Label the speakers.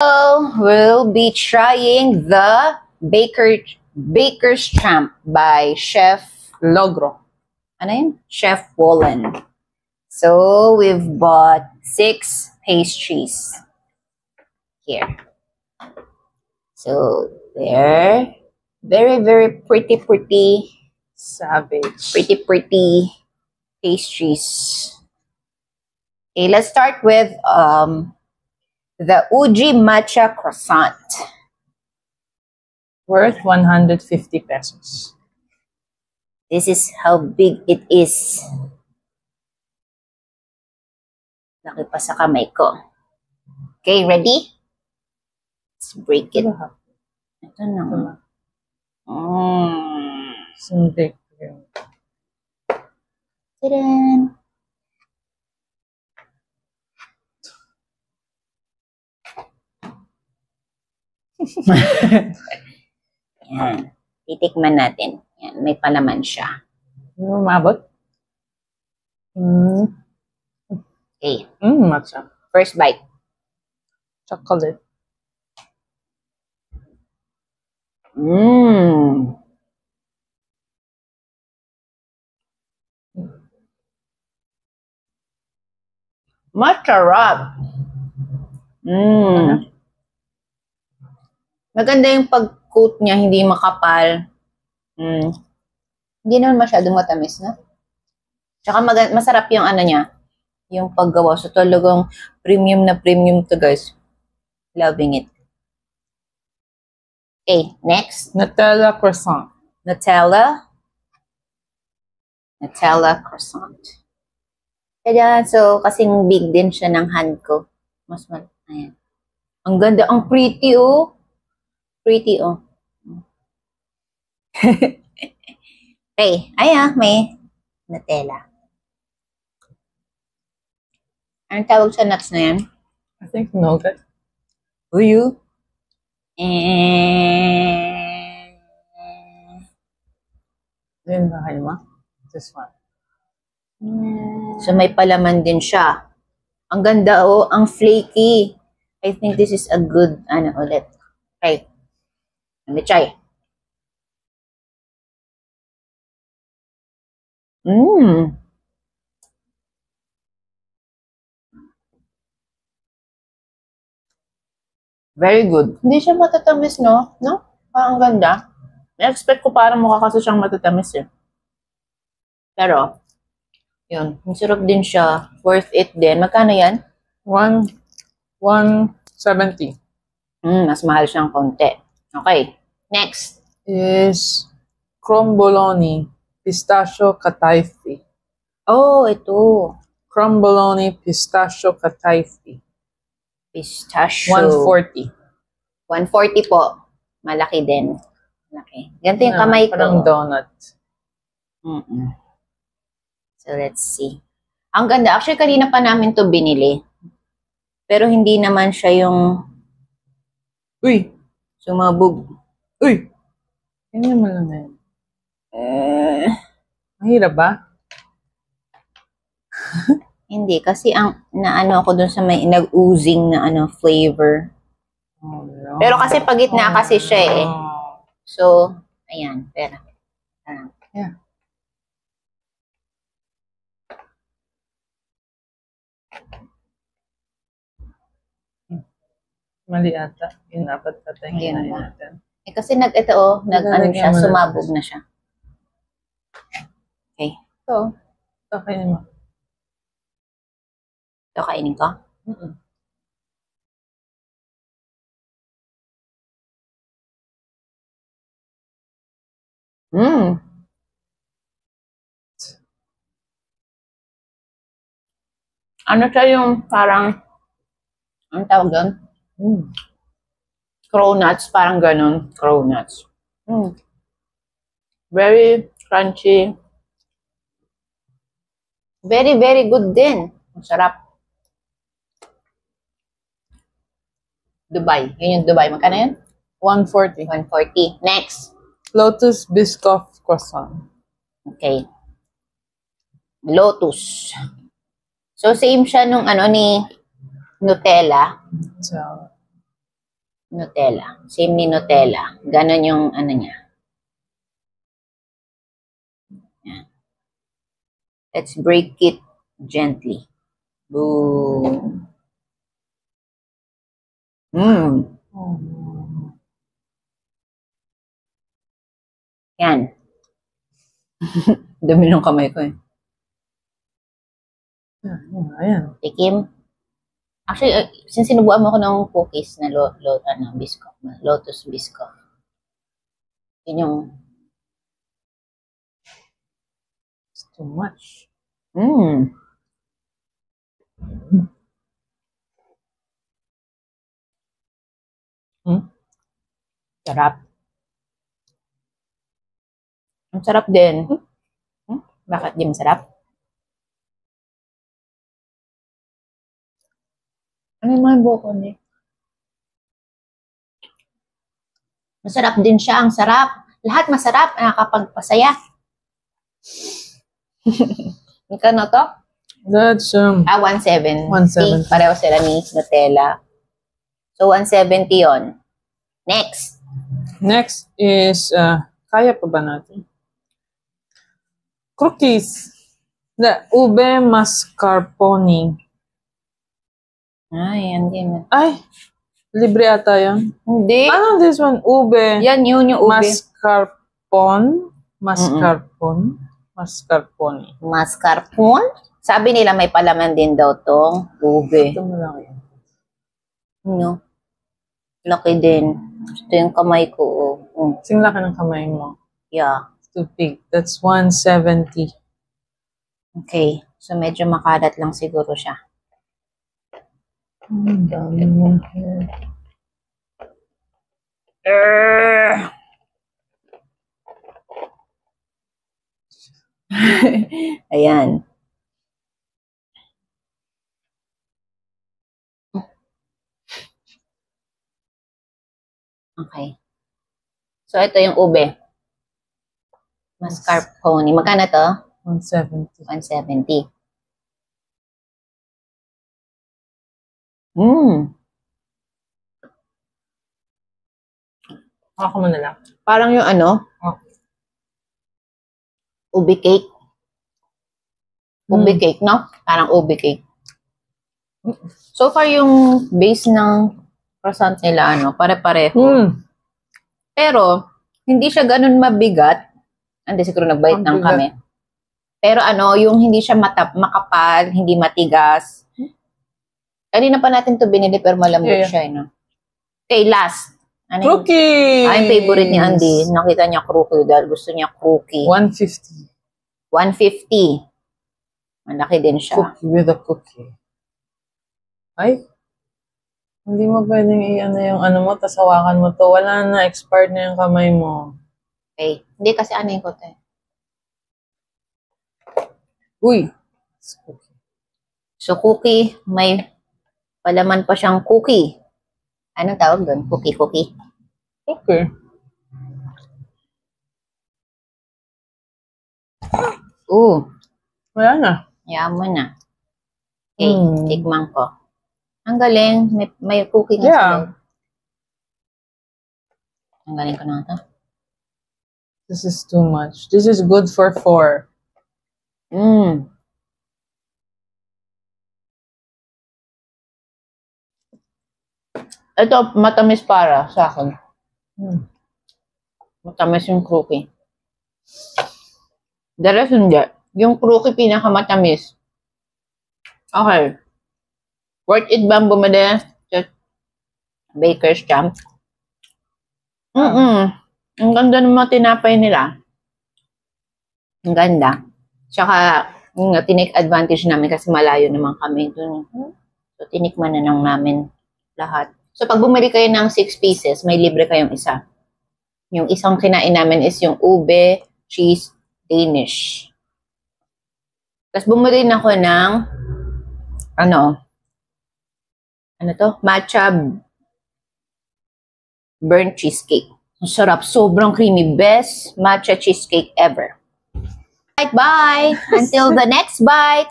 Speaker 1: We'll be trying the Baker's Champ by Chef
Speaker 2: Logro.
Speaker 1: Ano yun? Chef Wallen. So, we've bought 6 pastries here. So, they're very, very pretty.
Speaker 2: Savage.
Speaker 1: Pretty pastries. Okay, let's start with the Uji Matcha Croissant.
Speaker 2: Worth 150 pesos.
Speaker 1: This is how big it is. Laki pa sa kamay ko. Okay, ready? Let's break it. Ito na.
Speaker 2: Sindi.
Speaker 1: Tadaan! Yan. Titikman natin. Yan, may palaman siya.
Speaker 2: Umabot?
Speaker 1: Okay.
Speaker 2: Matcha.
Speaker 1: First bite.
Speaker 2: Chocolate.
Speaker 1: Masarap. Maganda yung pag-coat niya, hindi makapal. Hindi naman masyadong matamis, no? Tsaka masarap yung ano niya, yung paggawa. So talagang premium na premium to, guys. Loving it. Okay, next.
Speaker 2: Nutella croissant.
Speaker 1: Nutella croissant. Kaya, so, kasing big din siya ng hand ko. Ayan. Ang ganda, ang pretty, oh. Pretty, oh. Okay, ayan, may Nutella. Anong tawag sa nuts na yan?
Speaker 2: I think nougat.
Speaker 1: Uyu.
Speaker 2: Yun ba kayo ma? This one.
Speaker 1: So, may palaman din siya. Ang ganda, oh. Ang flaky. I think this is a good, ulit. Okay. Let me try. Very good. Hindi siya matatamis, no? No? Parang ganda. Na-expect ko parang mukha kasi siyang matatamis, eh. Pero, yun. Masarap din siya. Worth it din. Magkano yan?
Speaker 2: 170.
Speaker 1: Mas mahal siyang konti. Okay. Next.
Speaker 2: Is Crumboloni Pistachio Kataifi.
Speaker 1: Oh, ito.
Speaker 2: Crumboloni Pistachio Kataifi.
Speaker 1: Pistachio.
Speaker 2: 140.
Speaker 1: 140 po. Malaki din. Malaki. Ganito yung kamay ko.
Speaker 2: Parang donut.
Speaker 1: So, let's see. Ang ganda. Actually, kanina pa namin to binili. Pero hindi naman siya yung sumabog.
Speaker 2: Uy! Hindi naman lang na yun. Mahirap ba?
Speaker 1: Hindi. Kasi ang naano ako dun sa may nag-oozing na flavor.
Speaker 2: Oh, no.
Speaker 1: Pero kasi pagitna kasi siya eh. So, ayan. Pero,
Speaker 2: yeah. Mali ata. Yung apat patay na natin.
Speaker 1: Eh kasi siya, sumabog na siya. Okay.
Speaker 2: So, kainin mo.
Speaker 1: Ito, kainin ko? Ano siya yung parang, ang tawag doon? Cronuts, parang ganun. Cronuts. Very crunchy. Very, very good din. Masarap. Dubai. Yun yung Dubai. Magkano yun?
Speaker 2: 140.
Speaker 1: 140. Next.
Speaker 2: Lotus Biscoff Croissant.
Speaker 1: Okay. Lotus. So, same siya nung ni Nutella.
Speaker 2: So,
Speaker 1: Nutella. Same ni Nutella. Ganon yung ano niya. Yan. Let's break it gently. Boom. Yan. Dami ng kamay ko eh.
Speaker 2: Ayan.
Speaker 1: Tikim. Actually, since sinubuan mo ko ng cookies na biscuit, Lotus biscuit. Yun yung...
Speaker 2: It's too much.
Speaker 1: Sarap. Ang sarap din. Bakit di masarap? Ano yung mga buko niya? Masarap din siya. Ang sarap. Lahat masarap. Nakakapagpasaya. Magkano to?
Speaker 2: That's
Speaker 1: 170.
Speaker 2: 170.
Speaker 1: Pareho sila ni Nutella. So 170 yon. Next.
Speaker 2: Next is kaya pa ba natin? Cookies. The ube mascarpone.
Speaker 1: Ay, hindi na.
Speaker 2: Ay, libre ata yun.
Speaker 1: Hindi.
Speaker 2: Ano this one? Ube.
Speaker 1: Yan, yun yung ube.
Speaker 2: Mascarpone. Mascarpone.
Speaker 1: Mascarpone? Sabi nila may palaman din daw tong ube.
Speaker 2: Ito mo lang yun.
Speaker 1: No? Laki din. Ito yung kamay ko.
Speaker 2: Sing laki ng kamay mo.
Speaker 1: Yeah.
Speaker 2: It's too big. That's 170.
Speaker 1: Okay. So, medyo makalat lang siguro siya.
Speaker 2: Dami mo here.
Speaker 1: Ayan. Okay. So, ito yung ube. Mascarpone. Magkano to?
Speaker 2: 170.
Speaker 1: 170.
Speaker 2: Ako mo na lang.
Speaker 1: Parang yung ano? Ube cake. Ube cake, no? Parang ube cake. So far, yung base ng croissant nila, pare-pareho. Pero, hindi siya ganun mabigat. Hindi, siguro nag-bite lang kami. Pero yung hindi siya makapal, hindi matigas. Kanina pa natin to binili, pero malambot siya, no? Okay, last.
Speaker 2: Crookie!
Speaker 1: Yung favorite ni Andy. Nakita niya crookie dahil gusto niya crookie.
Speaker 2: 150.
Speaker 1: 150. Malaki din siya.
Speaker 2: Cookie with a cookie. Ay, hindi mo pwedeng yung mo, tas hawakan mo to. Wala na, expired na yung kamay mo.
Speaker 1: Okay. Hindi kasi ko to.
Speaker 2: Uy!
Speaker 1: So, cookie, may palaman pa siyang cookie. Anong tawag doon? Cookie.
Speaker 2: Okay. Wala na.
Speaker 1: Yaman na. Okay, tikman ko. Ang galing. May cookie nga sa loob. Ang galing ko na ito.
Speaker 2: This is too much. This is good for 4.
Speaker 1: Ito, matamis para sa akin. Matamis yung cookie. The rest hindi. Yung cookie pinakamatamis. Okay. Worth it ba bumili sa Baker's Champ? Ang ganda ng mga tinapay nila. Ang ganda. Tsaka, tinake advantage namin kasi malayo naman kami dun. So, tinikman na lang namin lahat. So, pag bumili kayo ng 6 pieces, may libre kayong isa. Yung isang kinain namin is yung ube, cheese, Danish. Tapos bumili na ako ng matcha burnt cheesecake. Ang sarap, sobrang creamy. Best matcha cheesecake ever. Bye! Until the next bite!